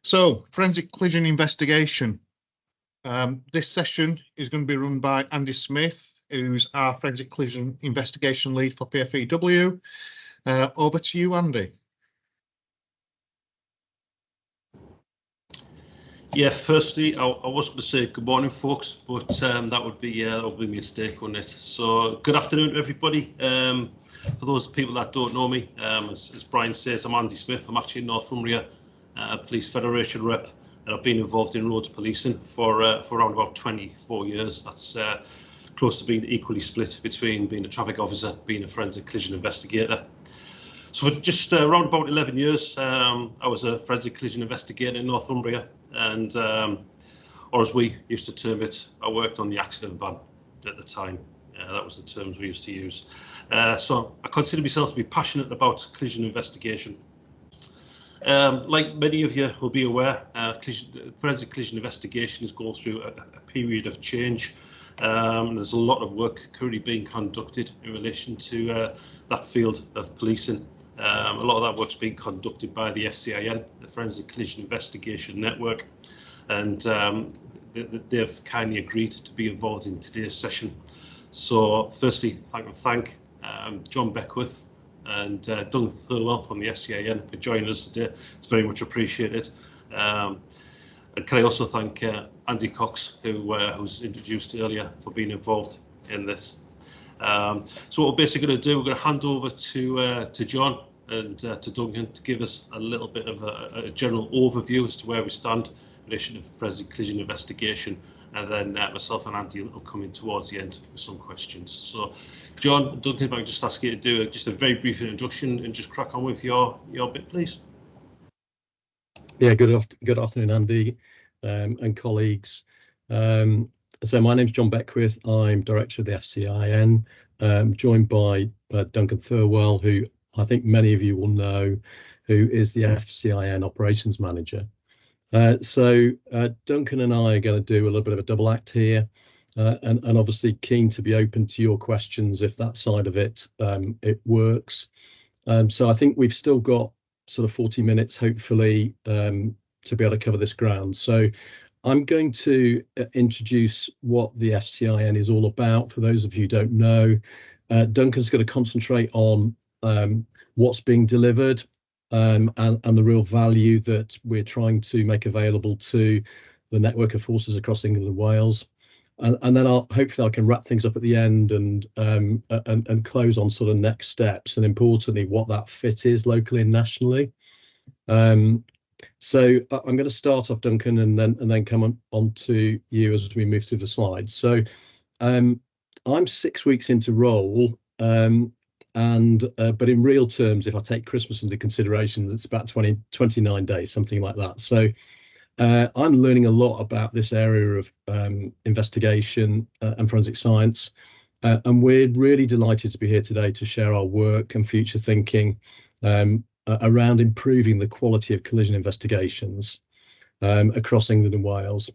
So, forensic collision investigation. This session is going to be run by Andy Smith, who's our forensic collision investigation lead for PFEW. Over to you, Andy. Yeah, firstly, I was going to say good morning, folks, but that would be a mistake, wouldn't it? So, good afternoon, everybody. For those people that don't know me, as Brian says, I'm Andy Smith. I'm actually in Northumbria Police Federation rep, and I've been involved in roads policing for around about 24 years. That's close to being equally split between being a traffic officer, being a forensic collision investigator. So for just around about 11 years, I was a forensic collision investigator in Northumbria, and or as we used to term it, I worked on the accident van at the time. That was the terms we used to use. So I consider myself to be passionate about collision investigation. Like many of you will be aware, forensic collision investigation is going through a period of change. There's a lot of work currently being conducted in relation to that field of policing. A lot of that work's being conducted by the FCIN, the Forensic Collision Investigation Network, and they've kindly agreed to be involved in today's session. So firstly, thank John Beckwith and Duncan Thurlwell from the FCIN for joining us today. It's very much appreciated. And can I also thank Andy Cox, who was introduced earlier, for being involved in this. So what we're basically going to do, we're going to hand over to John and to Duncan to give us a little bit of a general overview as to where we stand in relation to forensic collision investigation, and then myself and Andy will come in towards the end with some questions. So John, Duncan, if I can just ask you to do just a very brief introduction and just crack on with your bit, please. Yeah, good afternoon, Andy, and colleagues. So my name's John Beckwith. I'm director of the FCIN, joined by Duncan Thurlwell, who I think many of you will know, who is the FCIN operations manager. So Duncan and I are going to do a little bit of a double act here, and obviously keen to be open to your questions if that side of it works. So I think we've still got sort of 40 minutes, hopefully, to be able to cover this ground. So I'm going to introduce what the FCIN is all about, for those of you who don't know. Duncan's going to concentrate on what's being delivered and the real value that we're trying to make available to the network of forces across England and Wales. And then hopefully I can wrap things up at the end and close on sort of next steps, and importantly, what that fit is locally and nationally. So I'm going to start off, Duncan, and then come on to you as we move through the slides. So I'm 6 weeks into role, but in real terms, if I take Christmas into consideration, it's about 29 days, something like that. So I'm learning a lot about this area of investigation and forensic science, and we're really delighted to be here today to share our work and future thinking around improving the quality of collision investigations across England and Wales.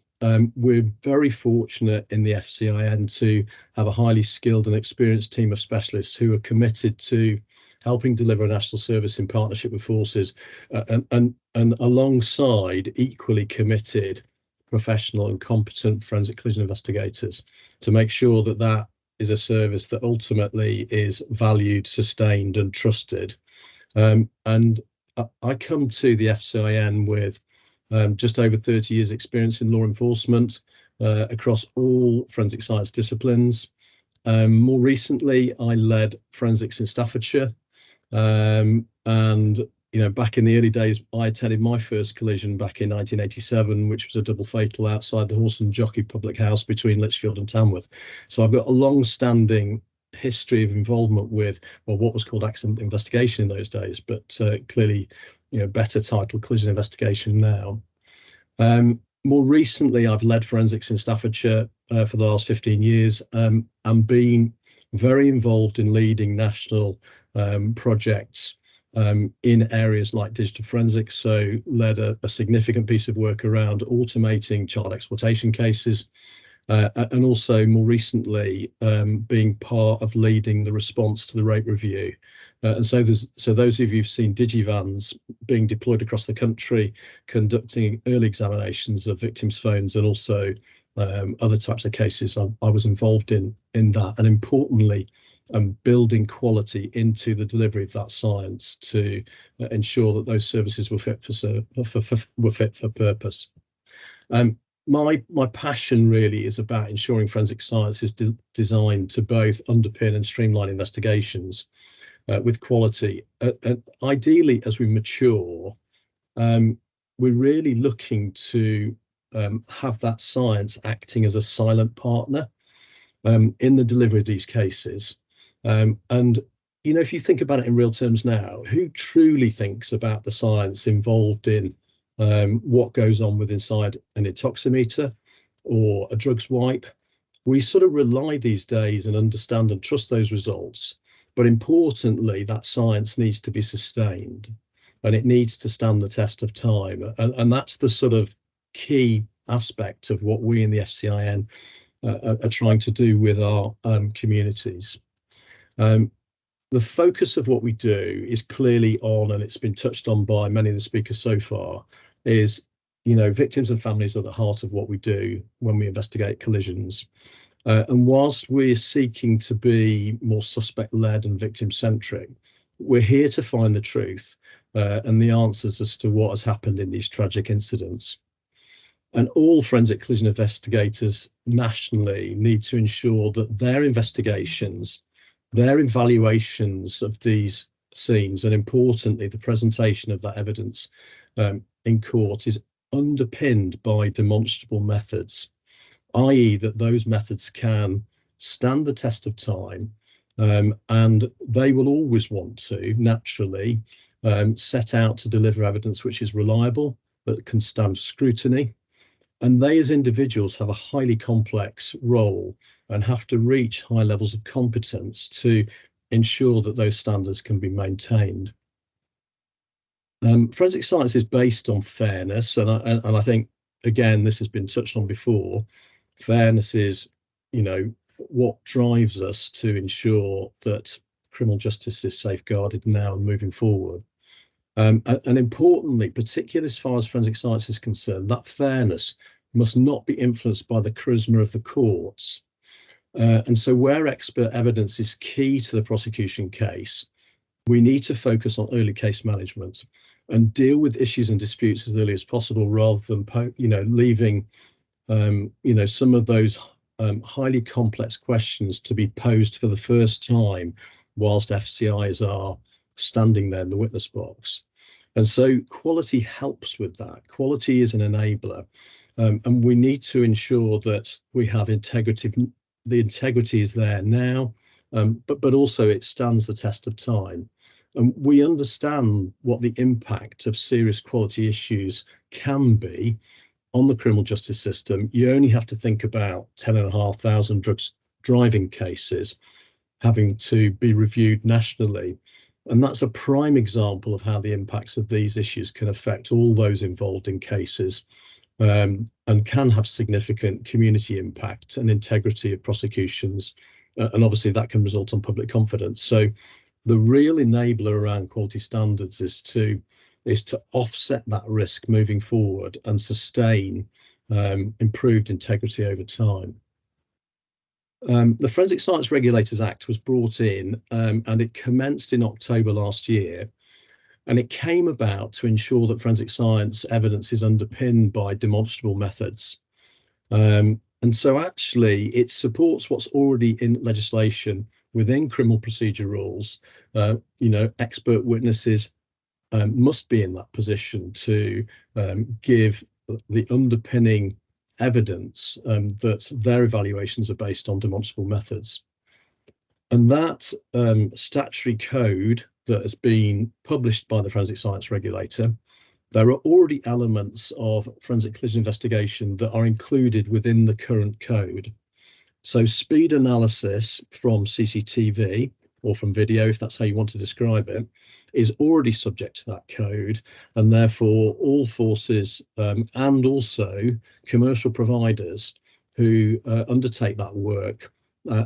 We're very fortunate in the FCIN to have a highly skilled and experienced team of specialists who are committed to helping deliver a national service in partnership with forces, and alongside equally committed, professional and competent forensic collision investigators to make sure that that is a service that ultimately is valued, sustained and trusted. And I come to the FCIN with just over 30 years experience in law enforcement across all forensic science disciplines. More recently, I led forensics in Staffordshire, and back in the early days, I attended my first collision back in 1987, which was a double fatal outside the Horse and Jockey public house between Lichfield and Tamworth. So I've got a long-standing history of involvement with what was called accident investigation in those days, but clearly better title collision investigation now. More recently, I've led forensics in Staffordshire for the last 15 years, and been very involved in leading national projects in areas like digital forensics. So led a significant piece of work around automating child exploitation cases, and also more recently being part of leading the response to the rate review. And so those of you who've seen digivans being deployed across the country, conducting early examinations of victims' phones, and also other types of cases, I was involved in that, and importantly, building quality into the delivery of that science to ensure that those services were fit for purpose. My passion really is about ensuring forensic science is designed to both underpin and streamline investigations with quality. Ideally, as we mature, we're really looking to have that science acting as a silent partner in the delivery of these cases. And you know, if you think about it in real terms now, who truly thinks about the science involved in what goes on with inside an intoximeter or a drugs wipe? We sort of rely these days and understand and trust those results, but importantly, that science needs to be sustained and it needs to stand the test of time. And that's the sort of key aspect of what we in the FCIN are trying to do with our communities. The focus of what we do is clearly on, and it's been touched on by many of the speakers so far, is, you know, victims and families are at the heart of what we do when we investigate collisions. And whilst we're seeking to be more suspect-led and victim-centric, we're here to find the truth and the answers as to what has happened in these tragic incidents. And all forensic collision investigators nationally need to ensure that their investigations, their evaluations of these scenes, and importantly, the presentation of that evidence in court, is underpinned by demonstrable methods, i.e. that those methods can stand the test of time, and they will always want to, naturally, set out to deliver evidence which is reliable, that can stand scrutiny. And they as individuals have a highly complex role and have to reach high levels of competence to ensure that those standards can be maintained. Forensic science is based on fairness, and I think, again, this has been touched on before. Fairness is, you know, what drives us to ensure that criminal justice is safeguarded now and moving forward. And importantly, particularly as far as forensic science is concerned, that fairness must not be influenced by the charisma of the courts. And so where expert evidence is key to the prosecution case, we need to focus on early case management and deal with issues and disputes as early as possible, rather than, you know, leaving, you know, some of those highly complex questions to be posed for the first time whilst FCIs are standing there in the witness box. And so quality helps with that. Quality is an enabler, and we need to ensure that we have integrity. The integrity is there now, but also it stands the test of time. And we understand what the impact of serious quality issues can be on the criminal justice system. You only have to think about 10,500 drugs driving cases having to be reviewed nationally. And that's a prime example of how the impacts of these issues can affect all those involved in cases, and can have significant community impact and integrity of prosecutions. And obviously that can result on public confidence. So the real enabler around quality standards is to offset that risk moving forward and sustain improved integrity over time. The Forensic Science Regulators Act was brought in, and it commenced in October last year. And it came about to ensure that forensic science evidence is underpinned by demonstrable methods. And so actually it supports what's already in legislation within criminal procedure rules. You know, expert witnesses must be in that position to give the underpinning evidence that their evaluations are based on demonstrable methods. And that statutory code that has been published by the Forensic Science Regulator, there are already elements of forensic collision investigation that are included within the current code. So speed analysis from CCTV or from video, if that's how you want to describe it, is already subject to that code, and therefore all forces and also commercial providers who undertake that work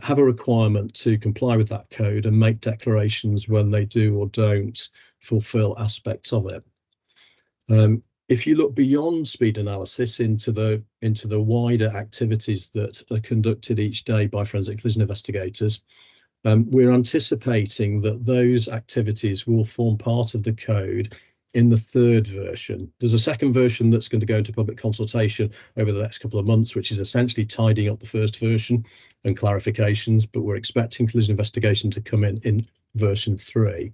have a requirement to comply with that code and make declarations when they do or don't fulfill aspects of it. If you look beyond speed analysis into the wider activities that are conducted each day by forensic collision investigators, we're anticipating that those activities will form part of the code in the third version. There's a second version that's going to go into public consultation over the next couple of months, which is essentially tidying up the first version and clarifications, but we're expecting collision investigation to come in version 3.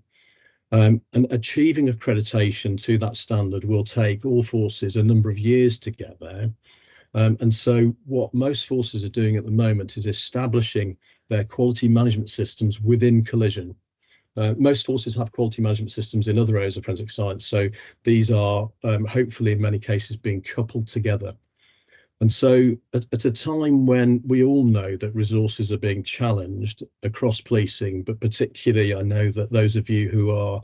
And achieving accreditation to that standard will take all forces a number of years to get there. And so what most forces are doing at the moment is establishing their quality management systems within collision. Most forces have quality management systems in other areas of forensic science, so these are hopefully in many cases being coupled together. And so at a time when we all know that resources are being challenged across policing, but particularly I know that those of you who are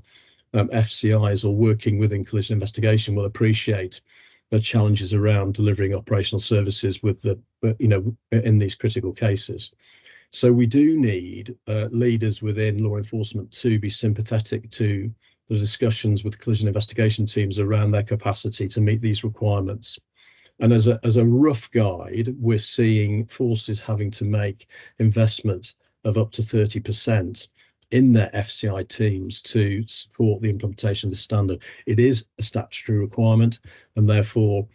FCIs or working within collision investigation will appreciate the challenges around delivering operational services with the, in these critical cases. So we do need leaders within law enforcement to be sympathetic to the discussions with collision investigation teams around their capacity to meet these requirements. And as a rough guide, we're seeing forces having to make investments of up to 30% in their FCI teams to support the implementation of the standard. It is a statutory requirement, and therefore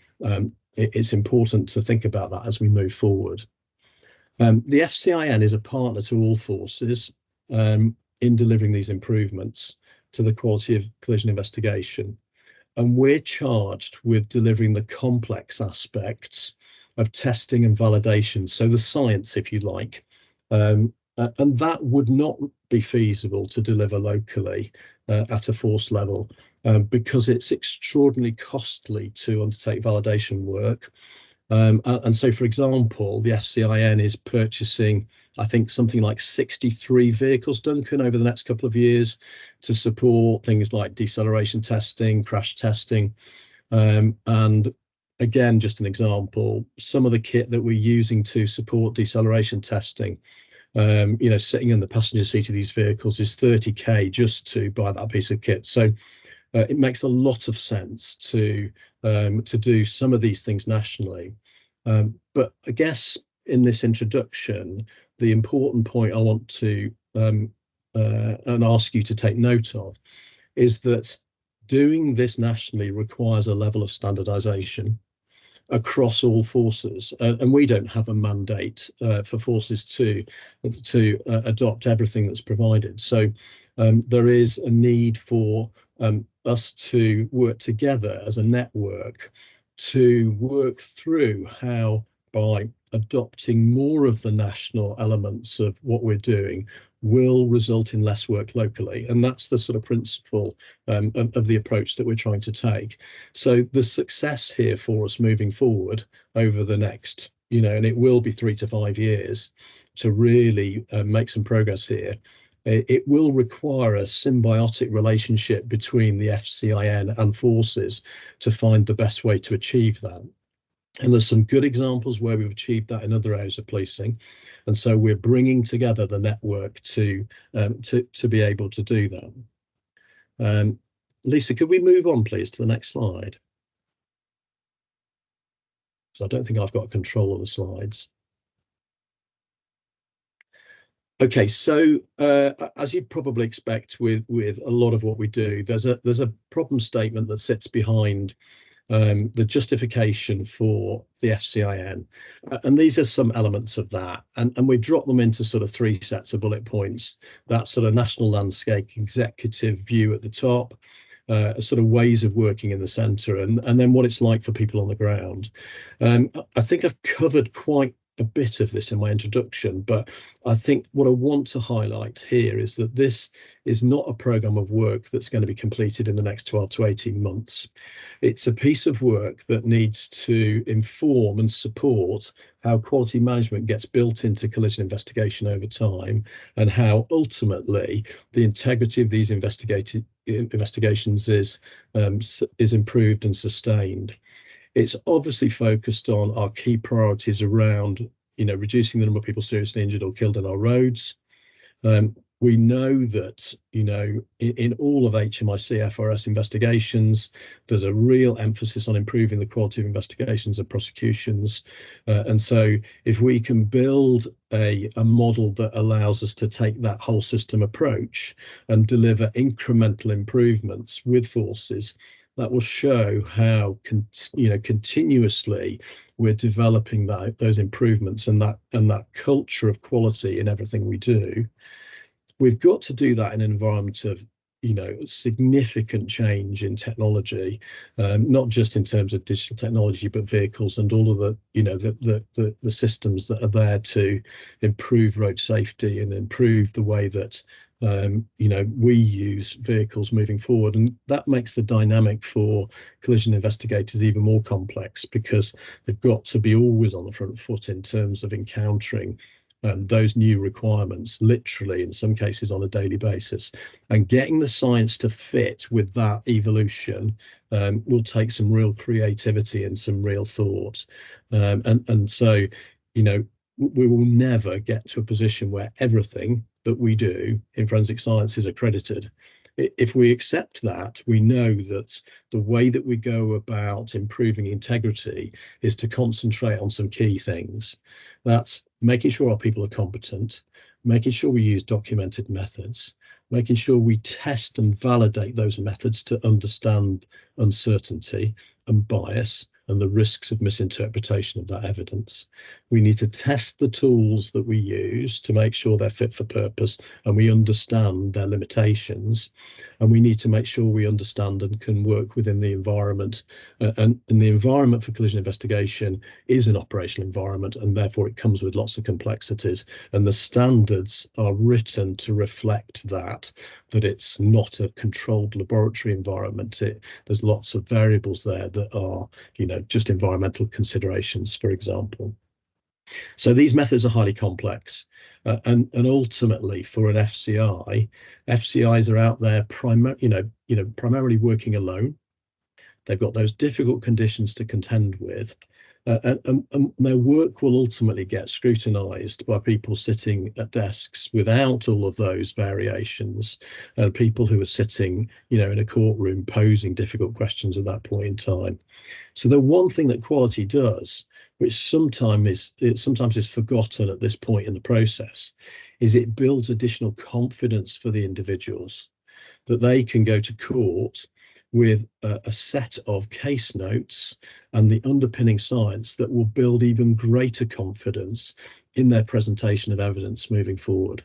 it's important to think about that as we move forward. The FCIN is a partner to all forces in delivering these improvements to the quality of collision investigation. And we're charged with delivering the complex aspects of testing and validation, so the science, if you like. And that would not be feasible to deliver locally at a force level because it's extraordinarily costly to undertake validation work. And so, for example, the FCIN is purchasing, I think, something like 63 vehicles, Duncan, over the next couple of years to support things like deceleration testing, crash testing. And again, just an example, some of the kit that we're using to support deceleration testing, sitting in the passenger seat of these vehicles is 30k just to buy that piece of kit. So it makes a lot of sense to do some of these things nationally. But I guess in this introduction, the important point I want to and ask you to take note of is that doing this nationally requires a level of standardization across all forces, and we don't have a mandate for forces to adopt everything that's provided. So there is a need for us to work together as a network to work through how, by adopting more of the national elements of what we're doing, will result in less work locally. And that's the sort of principle of the approach that we're trying to take. So the success here for us moving forward over the next, and it will be 3 to 5 years to really make some progress here. It will require a symbiotic relationship between the FCIN and forces to find the best way to achieve that. And there's some good examples where we've achieved that in other areas of policing. And so we're bringing together the network to be able to do that. Lisa, could we move on, please, to the next slide? So I don't think I've got control of the slides. Okay, so as you'd probably expect with a lot of what we do, there's a problem statement that sits behind the justification for the FCIN, and these are some elements of that, and we drop them into sort of 3 sets of bullet points. That sort of national landscape executive view at the top, sort of ways of working in the centre, and then what it's like for people on the ground. I think I've covered quite a bit of this in my introduction, but I think what I want to highlight here is that this is not a programme of work that's going to be completed in the next 12 to 18 months. It's a piece of work that needs to inform and support how quality management gets built into collision investigation over time, and how ultimately the integrity of these investigations is improved and sustained. It's obviously focused on our key priorities around, reducing the number of people seriously injured or killed on our roads. We know that, in all of HMIC FRS investigations, there's a real emphasis on improving the quality of investigations and prosecutions. And so if we can build a model that allows us to take that whole system approach and deliver incremental improvements with forces, that will show how continuously we're developing those improvements and that culture of quality in everything we do. We've got to do that in an environment of significant change in technology, not just in terms of digital technology, but vehicles and all of the systems that are there to improve road safety and improve the way that we use vehicles moving forward. And that makes the dynamic for collision investigators even more complex, because they've got to be always on the front foot in terms of encountering those new requirements, literally in some cases on a daily basis, and getting the science to fit with that evolution will take some real creativity and some real thought. And so, we will never get to a position where everything that we do in forensic science is accredited. If we accept that, we know that the way that we go about improving integrity is to concentrate on some key things. That's making sure our people are competent, making sure we use documented methods, making sure we test and validate those methods to understand uncertainty and bias and the risks of misinterpretation of that evidence. We need to test the tools that we use to make sure they're fit for purpose and we understand their limitations. And we need to make sure we understand and can work within the environment. And the environment for collision investigation is an operational environment, and therefore it comes with lots of complexities. And the standards are written to reflect that it's not a controlled laboratory environment. There's lots of variables there that are, just environmental considerations, for example. So these methods are highly complex, and ultimately for an FCI, FCIs are out there primarily working alone. They've got those difficult conditions to contend with, and their work will ultimately get scrutinised by people sitting at desks without all of those variations, and people who are sitting, in a courtroom posing difficult questions at that point in time. So the one thing that quality does, which sometimes is forgotten at this point in the process, is it builds additional confidence for the individuals that they can go to court with a set of case notes and the underpinning science that will build even greater confidence in their presentation of evidence moving forward.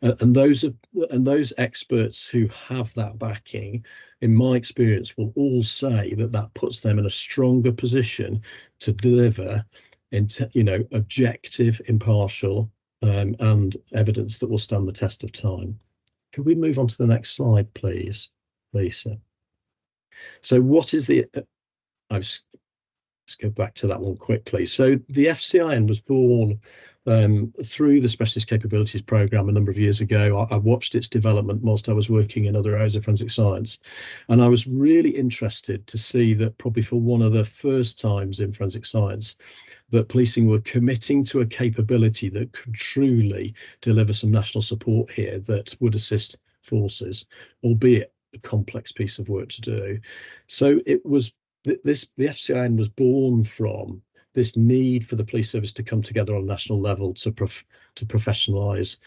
And those experts who have that backing, in my experience, will all say that puts them in a stronger position to deliver objective, impartial, and evidence that will stand the test of time. Could we move on to the next slide, please, Lisa? So what is let's go back to that one quickly. So the FCIN was born through the Specialist Capabilities Programme a number of years ago. I watched its development whilst I was working in other areas of forensic science. And I was really interested to see that probably for one of the first times in forensic science, that policing were committing to a capability that could truly deliver some national support here that would assist forces, albeit a complex piece of work to do. So it was the FCIN was born from this need for the police service to come together on a national level to professionalise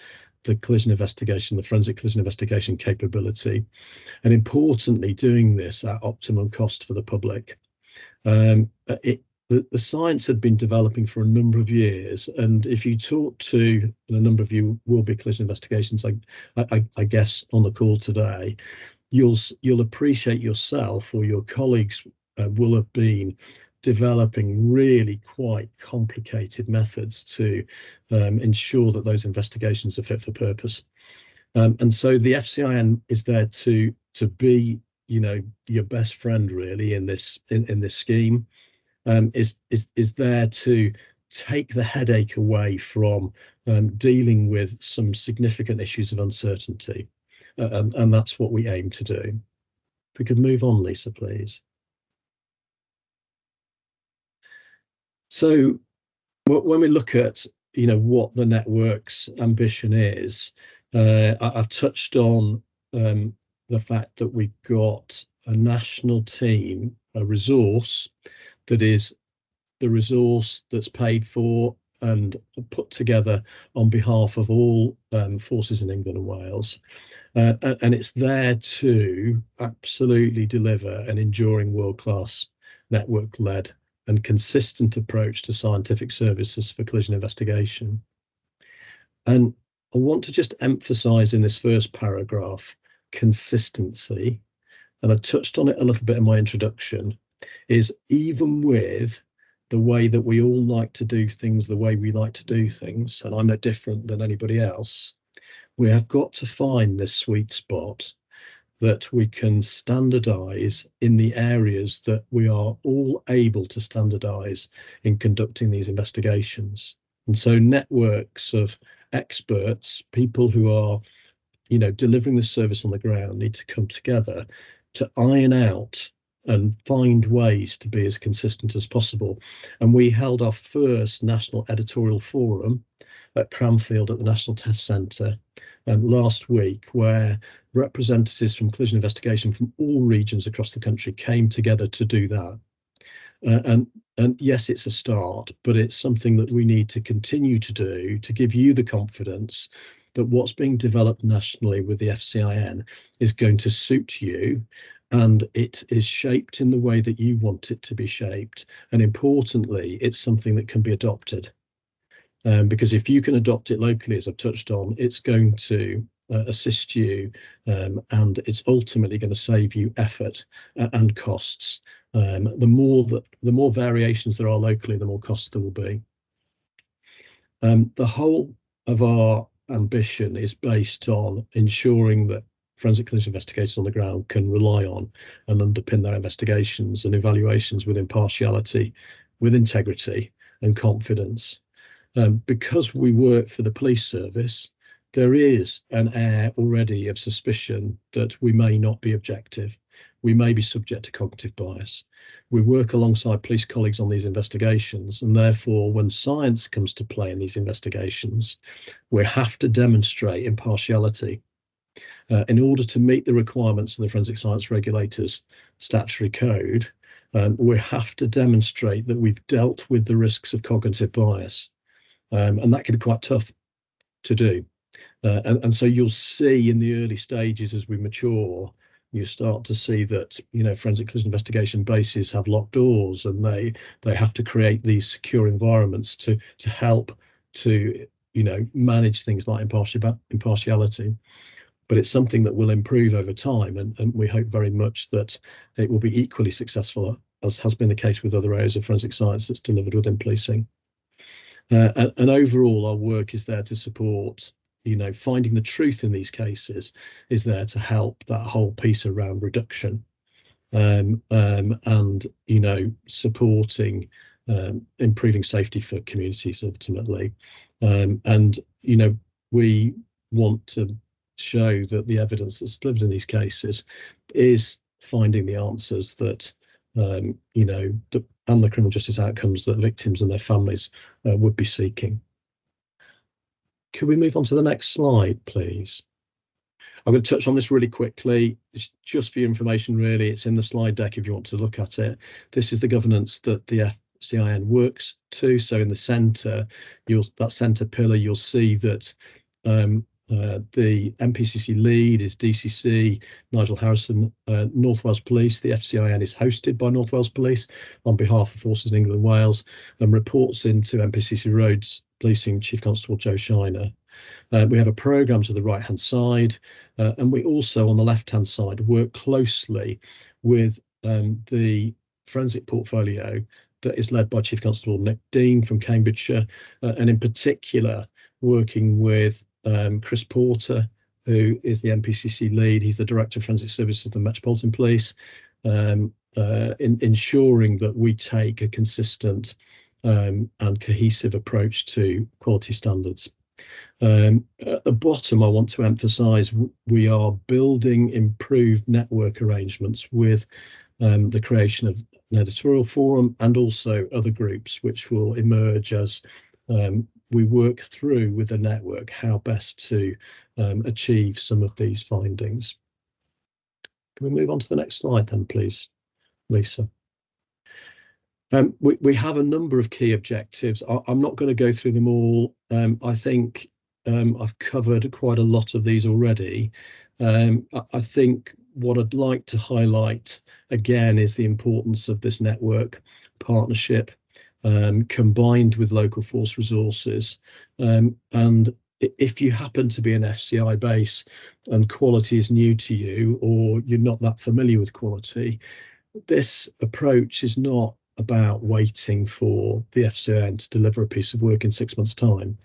the collision investigation, the forensic collision investigation capability, and importantly, doing this at optimum cost for the public. The science had been developing for a number of years, and if you talk to, and a number of you will be collision investigations, I guess, on the call today, you'll appreciate yourself or your colleagues will have been developing really quite complicated methods to ensure that those investigations are fit for purpose. And so the FCIN is there to be, your best friend really in this scheme. Is there to take the headache away from dealing with some significant issues of uncertainty. And that's what we aim to do. If we could move on, Lisa, please. So when we look at what the network's ambition is, I touched on the fact that we've got a national team, a resource that is the resource that's paid for and put together on behalf of all forces in England and Wales. And it's there to absolutely deliver an enduring world-class network-led and consistent approach to scientific services for collision investigation. And I want to just emphasize in this first paragraph, consistency, and I touched on it a little bit in my introduction, is even with the way that we all like to do things the way we like to do things, and I'm no different than anybody else, we have got to find this sweet spot that we can standardize in the areas that we are all able to standardize in conducting these investigations. And so networks of experts, people who are, delivering the service on the ground, need to come together to iron out and find ways to be as consistent as possible. And we held our first national editorial forum at Cranfield at the National Test Centre last week, where representatives from collision investigation from all regions across the country came together to do that. And yes, it's a start, but it's something that we need to continue to do to give you the confidence that what's being developed nationally with the FCIN is going to suit you, and it is shaped in the way that you want it to be shaped. And importantly, it's something that can be adopted. Because if you can adopt it locally, as I've touched on, it's going to assist you, and it's ultimately going to save you effort and costs. The more variations there are locally, the more costs there will be. The whole of our ambition is based on ensuring that forensic collision investigators on the ground can rely on and underpin their investigations and evaluations with impartiality, with integrity and confidence. Because we work for the police service, there is an air already of suspicion that we may not be objective. We may be subject to cognitive bias. We work alongside police colleagues on these investigations, and therefore when science comes to play in these investigations, we have to demonstrate impartiality. In order to meet the requirements of the Forensic Science Regulators statutory code, we have to demonstrate that we've dealt with the risks of cognitive bias. And that can be quite tough to do. And so you'll see in the early stages as we mature, you start to see that, forensic collision investigation bases have locked doors, and they have to create these secure environments to help to, manage things like impartiality. But it's something that will improve over time, and we hope very much that it will be equally successful, as has been the case with other areas of forensic science that's delivered within policing. And overall, our work is there to support, finding the truth in these cases is there to help that whole piece around reduction, and, supporting, improving safety for communities ultimately. And, we want to show that the evidence that's delivered in these cases is finding the answers that, and the criminal justice outcomes that victims and their families would be seeking. Can we move on to the next slide, please? I'm going to touch on this really quickly. It's just for your information, really. It's in the slide deck if you want to look at it. This is the governance that the FCIN works to. So in the centre, that centre pillar, you'll see that the MPCC lead is DCC Nigel Harrison, North Wales Police. The FCIN is hosted by North Wales Police on behalf of forces in England and Wales, and reports into MPCC Roads Policing Chief Constable Joe Shiner. We have a programme to the right-hand side, and we also on the left-hand side work closely with the forensic portfolio that is led by Chief Constable Nick Dean from Cambridgeshire, and in particular working with Chris Porter, who is the MPCC lead. He's the Director of Forensic Services of the Metropolitan Police, in ensuring that we take a consistent and cohesive approach to quality standards. At the bottom, I want to emphasise we are building improved network arrangements with the creation of editorial forum, and also other groups which will emerge as we work through with the network how best to achieve some of these findings. Can we move on to the next slide then, please, Lisa? We have a number of key objectives. I'm not going to go through them all. I think I've covered quite a lot of these already. I think what I'd like to highlight again is the importance of this network partnership combined with local force resources. And if you happen to be an FCI base and quality is new to you, or you're not that familiar with quality, this approach is not about waiting for the FCIN to deliver a piece of work in 6 months' time.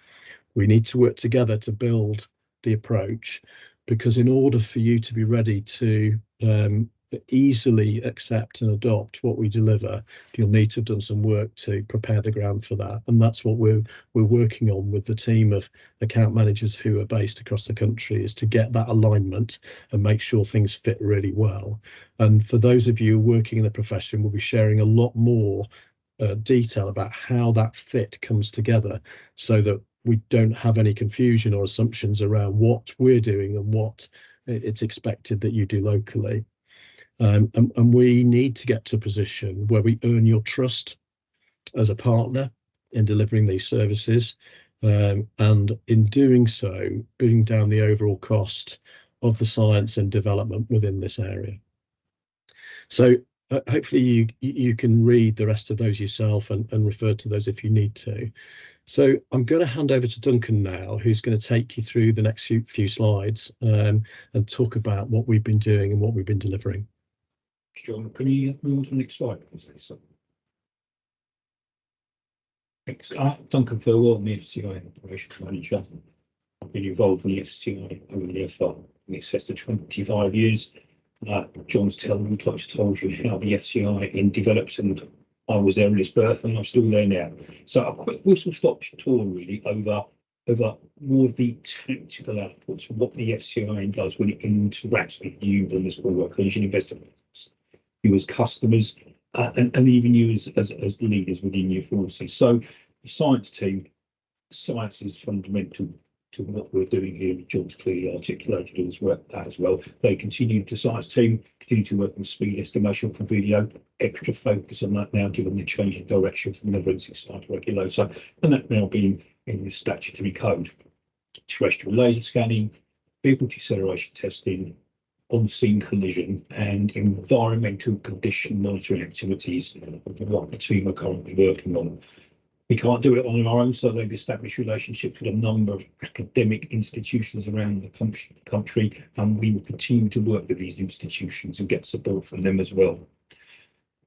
We need to work together to build the approach, because in order for you to be ready to easily accept and adopt what we deliver, you'll need to have done some work to prepare the ground for that. And that's what we're working on with the team of account managers who are based across the country, is to get that alignment and make sure things fit really well. And for those of you working in the profession, we'll be sharing a lot more detail about how that fit comes together, so that we don't have any confusion or assumptions around what we're doing and what it's expected that you do locally. And we need to get to a position where we earn your trust as a partner in delivering these services, and in doing so, bring down the overall cost of the science and development within this area. So hopefully you can read the rest of those yourself and refer to those if you need to. So I'm going to hand over to Duncan now, who's going to take you through the next few slides and talk about what we've been doing and what we've been delivering. John, can you move on to the next slide, please? Thanks. Duncan Thurlwell, I'm the FCI Operations Manager. I've been involved in the FCI over there for in excess of 25 years. John's told you how the FCIN develops, and I was there in its birth, and I'm still there now. So a quick whistle-stop tour really over more of the tactical outputs, what the FCIN does when it interacts with you and the small workers and investors, you as customers, and even you as leaders within your forces. So the science team, science is fundamental to what we're doing here. John's clearly articulated as well. They continue, the science team continue to work on speed estimation for video, extra focus on that now given the change in direction from the forensic science regulator, and that now being in the statutory code. Terrestrial laser scanning, vehicle deceleration testing, on-scene collision, and environmental condition monitoring activities of what the team are currently working on. We can't do it on our own, so they've established relationships with a number of academic institutions around the country, and we will continue to work with these institutions and get support from them as well.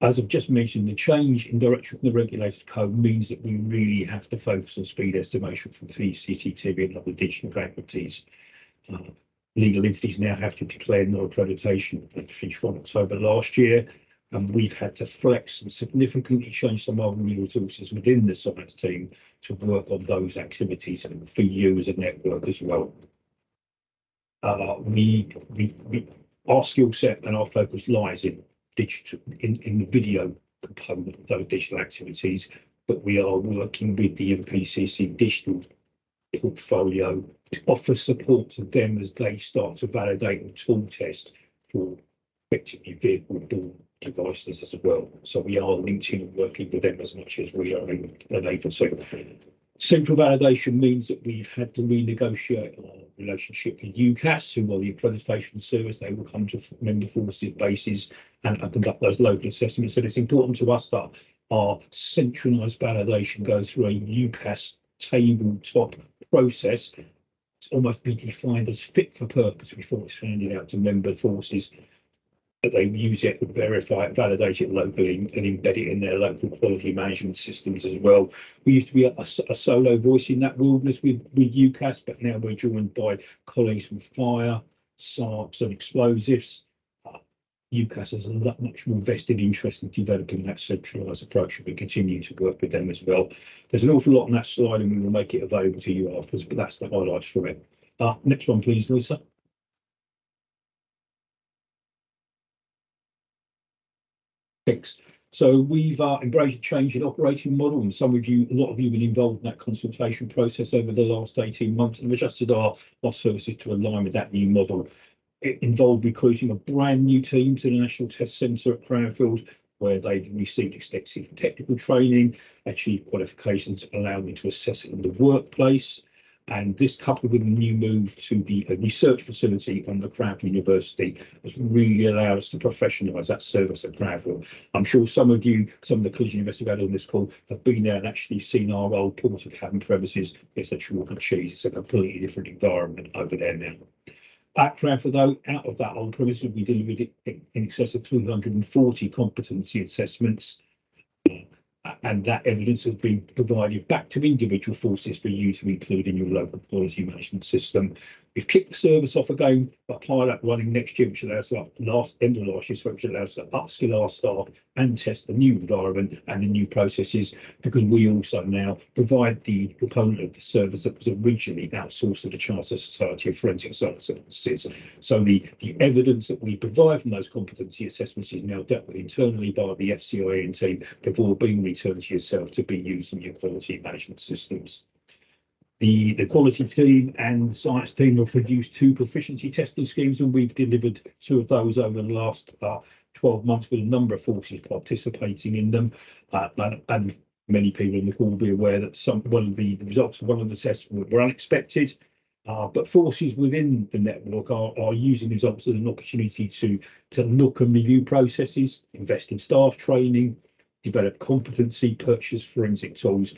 As I've just mentioned, the change in direction from the regulated code means that we really have to focus on speed estimation for CCTV and other digital activities. Legal entities now have to declare no accreditation from October last year, and we've had to flex and significantly change some of our resources within the science team to work on those activities and for you as a network as well. Our skill set and our focus lies in digital, in the video component of those digital activities, but we are working with the MPCC digital portfolio to offer support to them as they start to validate and tool test for effectively vehicle-borne devices as well. So we are linked in and working with them as much as we are able to. Central validation means that we've had to renegotiate our relationship with UCAS, who are the accreditation service. They will come to member forces bases and conduct those local assessments. So it's important to us that our centralised validation goes through a UCAS tabletop process to almost be defined as fit for purpose before it's handed out to member forces, that they use it, verify it, validate it locally, and embed it in their local quality management systems as well. We used to be a solo voice in that wilderness with UCAS, but now we're joined by colleagues from fire, SARPs and explosives. UCAS has a much more vested interest in developing that centralised approach, and we continue to work with them as well. There's an awful lot on that slide, and we will make it available to you afterwards, but that's the highlights from it. Next one, please, Lisa. Thanks. So we've embraced a change in operating model, and a lot of you have been involved in that consultation process over the last 18 months, and adjusted our services to align with that new model. It involved recruiting a brand new team to the National Test Centre at Cranfield, where they've received extensive technical training, achieved qualifications allowing them to assess it in the workplace. And this, coupled with a new move to the research facility on the Cranfield University, has really allowed us to professionalise that service at Cranfield. I'm sure some of the collision investigators on this call, have been there and actually seen our old porter cabin premises. It's a chalk and cheese. It's a completely different environment over there now. At Cranfield, though, out of that old premises, we delivered in excess of 240 competency assessments. And that evidence has been provided back to individual forces for you to include in your local quality management system. We've kicked the service off again, a pilot running next year, which allows us end of last year, which allows us to upskill our staff and test the new environment and the new processes, because we also now provide the component of the service that was originally outsourced to the Charter Society of Forensic Sciences. So the evidence that we provide from those competency assessments is now dealt with internally by the FCIN team before being returned to yourself to be used in your quality management systems. The quality team and science team have produced 2 proficiency testing schemes, and we've delivered 2 of those over the last 12 months, with a number of forces participating in them. And many people in the call will be aware that the results of one of the tests were unexpected. But forces within the network are using results as an opportunity to look and review processes, invest in staff training, develop competency, purchase forensic tools.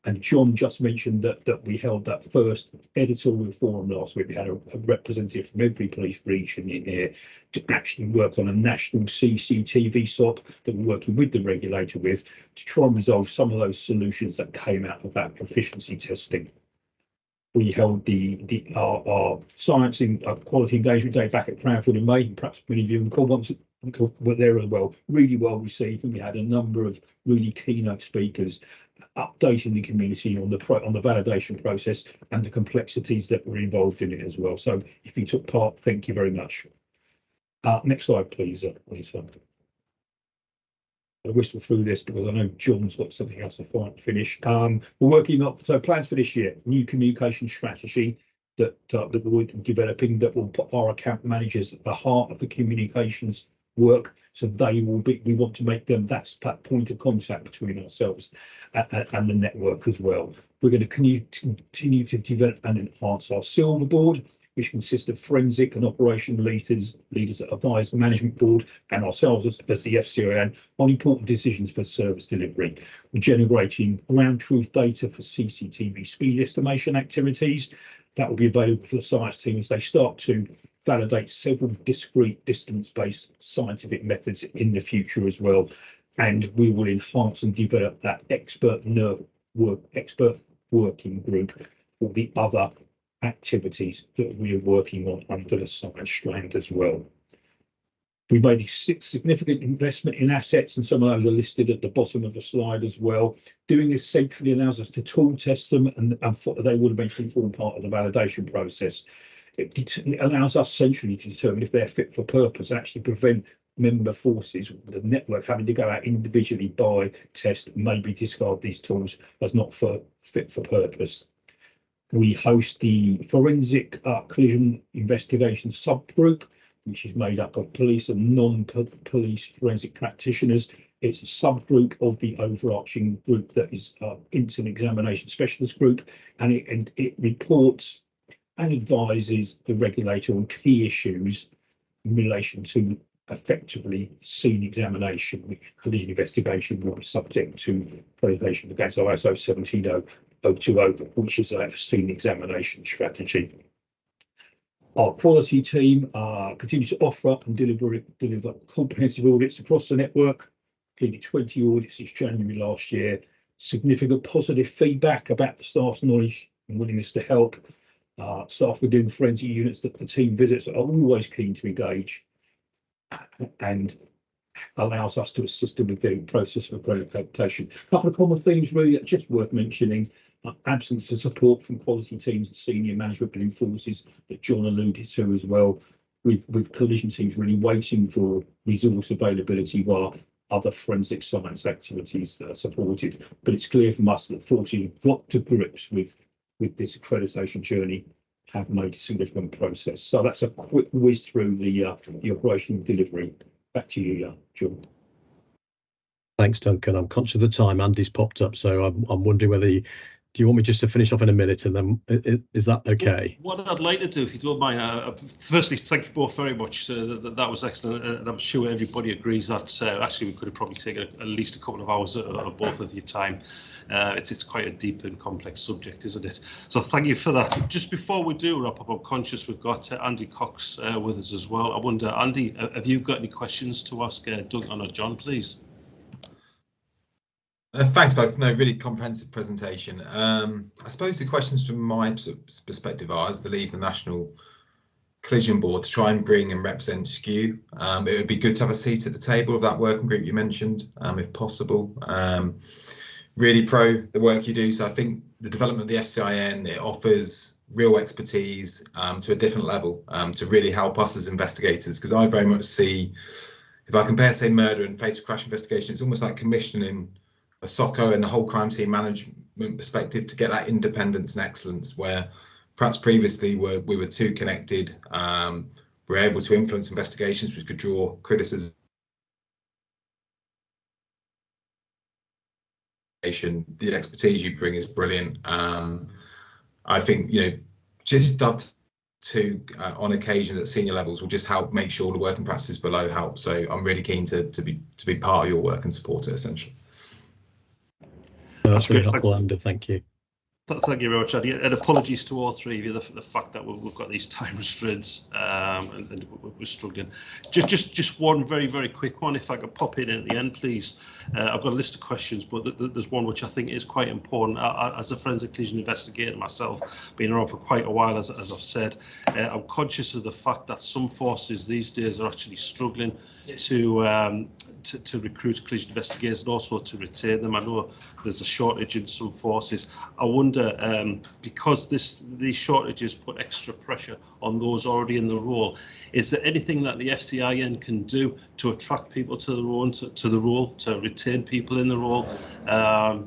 And John just mentioned that we held that first editorial forum last week. We had a representative from every police region in here to actually work on a national CCTV SOP that we're working with the regulator with to try and resolve some of those solutions that came out of that proficiency testing. We held our science and quality engagement day back at Cranfield in May, and perhaps many of you recall once were there as well. Really well received, and we had a number of really keynote speakers updating the community on the validation process and the complexities that were involved in it as well. So if you took part, thank you very much. Next slide, please. I'll whistle through this because I know John's got something else to finish. We're working on plans for this year, new communication strategy that we're developing that will put our account managers at the heart of the communications work. So we want to make them that point of contact between ourselves and the network as well. We're going to continue to develop and enhance our silver board, which consists of forensic and operational leaders that advise the management board and ourselves as the FCIN on important decisions for service delivery. We're generating ground truth data for CCTV speed estimation activities. That will be available for the science team as they start to validate several discrete distance-based scientific methods in the future as well. And we will enhance and develop that expert working group for the other activities that we are working on under the science strand as well. We've made a significant investment in assets, and some of those are listed at the bottom of the slide as well. Doing this centrally allows us to tool test them, and they will eventually form part of the validation process. It allows us centrally to determine if they're fit for purpose and actually prevent member forces, the network, having to go out individually, buy, test, maybe discard these tools as not fit for purpose. We host the Forensic Collision Investigation Subgroup, which is made up of police and non-police forensic practitioners. It's a subgroup of the overarching group that is Incident Examination Specialist Group, and it reports and advises the regulator on key issues in relation to effectively scene examination, which collision investigation will be subject to prohibition against ISO 17020, which is a scene examination strategy. Our quality team continues to offer up and deliver comprehensive audits across the network. Completed 20 audits since January last year. Significant positive feedback about the staff's knowledge and willingness to help. Staff within forensic units that the team visits are always keen to engage, and allows us to assist them with the process of accreditation. A couple of common themes really just worth mentioning: absence of support from quality teams and senior management within forces that John alluded to as well, with collision teams really waiting for resource availability while other forensic science activities that are supported. But it's clear from us that fortunately we've got to grips with this accreditation journey, have made a significant process. So that's a quick whiz through the operational delivery. Back to you, John. Thanks, Duncan. I'm conscious of the time. Andy's popped up, so I'm wondering whether do you want me just to finish off in a minute, and then is that okay? What I'd like to do, if you don't mind, firstly, thank you both very much. That was excellent, and I'm sure everybody agrees that actually we could have probably taken at least a couple of hours of both of your time. It's quite a deep and complex subject, isn't it? So thank you for that. Just before we do wrap up, I'm conscious we've got Andy Cox with us as well. I wonder, Andy, have you got any questions to ask Duncan or John, please? Thanks both. No, really comprehensive presentation. I suppose the questions from my perspective are, as the lead of the National Collision Board, to try and bring and represent SKU. It would be good to have a seat at the table of that working group you mentioned, if possible. Really pro the work you do. So I think the development of the FCIN, it offers real expertise to a different level to really help us as investigators, because I very much see, if I compare, say, murder and fatal crash investigation, it's almost like commissioning a SOCO and the whole crime scene management perspective to get that independence and excellence, where perhaps previously we were too connected. We're able to influence investigations, which could draw criticism. The expertise you bring is brilliant. I think, you know, just stuff to on occasions at senior levels will just help make sure the working practices below help. So I'm really keen to be part of your work and support it essentially. That's really helpful, Andy. Thank you. Thank you very much, Andy, and apologies to all three of you. The fact that we've got these time restraints and we're struggling. Just one very quick one, if I could pop in at the end, please. I've got a list of questions, but there's one which I think is quite important. As a forensic collision investigator myself, been around for quite a while, as I've said, I'm conscious of the fact that some forces these days are actually struggling to recruit collision investigators and also to retain them. I know there's a shortage in some forces. I wonder, because these shortages put extra pressure on those already in the role, is there anything that the FCIN can do to attract people to the role, to retain people in the role,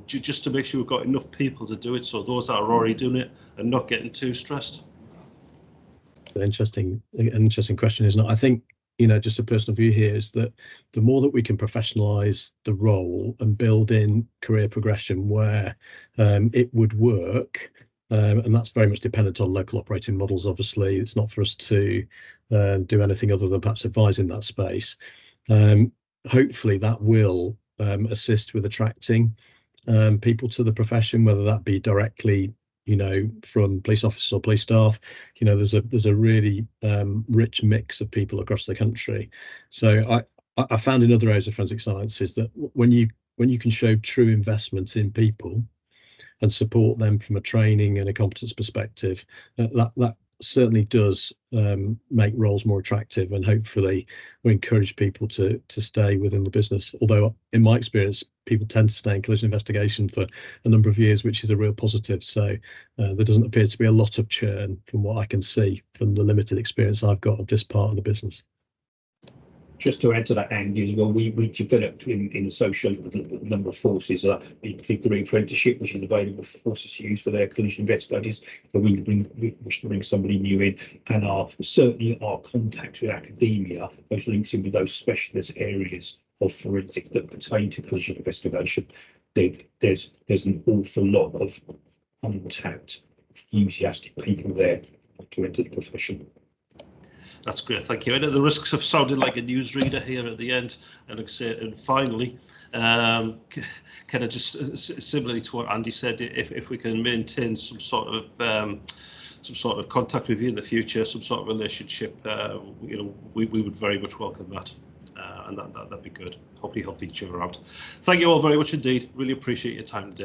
just to make sure we've got enough people to do it, so those that are already doing it are not getting too stressed? An interesting question, isn't it? I think, you know, just a personal view here is that the more that we can professionalise the role and build in career progression where it would work, and that's very much dependent on local operating models. Obviously, it's not for us to do anything other than perhaps advise in that space. Hopefully that will assist with attracting people to the profession, whether that be directly, you know, from police officers or police staff. You know, there's a really rich mix of people across the country. So I found in other areas of forensic sciences that when you can show true investment in people and support them from a training and a competence perspective, that certainly does make roles more attractive, and hopefully we encourage people to stay within the business. Although in my experience, people tend to stay in collision investigation for a number of years, which is a real positive. So there doesn't appear to be a lot of churn from what I can see from the limited experience I've got of this part of the business. Just to add to that, Andy, as well, we developed in association with a number of forces the degree apprenticeship, which is available for forces to use for their collision investigators. So we wish to bring somebody new in, and certainly our contact with academia, those links in with those specialist areas of forensic that pertain to collision investigation. There's an awful lot of untapped, enthusiastic people there to enter the profession. That's great, thank you. And at the risks of sounding like a newsreader here at the end, and finally, kind of just similarly to what Andy said, if we can maintain some sort of contact with you in the future, some sort of relationship, you know, we would very much welcome that, and that'd be good. Hopefully help each other out. Thank you all very much indeed. Really appreciate your time today.